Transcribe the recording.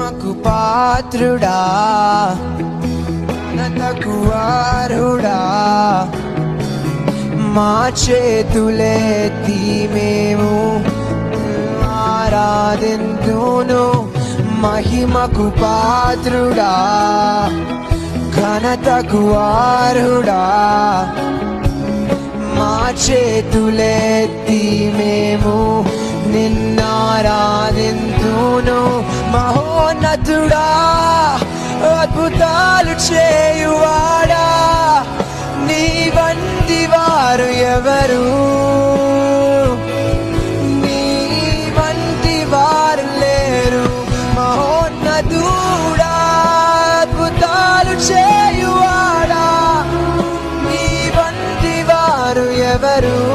మహిమకు పాత్రుడా, ఘనతకు అర్హుడా. మా చేతులెత్తి మేము ఆరాధింతును. మహిమకు పాత్రుడా, ఘనతకు అర్హుడా. మా చేతులెత్తి మేము నిన్నారాధింతును. మహోన్నతుడా, అద్భుతాలు చేయువాడా, నీ వంటి వారు ఎవరు? నీ వంటి వారు లేరు. మహోన్నతుడా, అద్భుతాలు చేయువాడా, నీ వంటి వారు ఎవరు?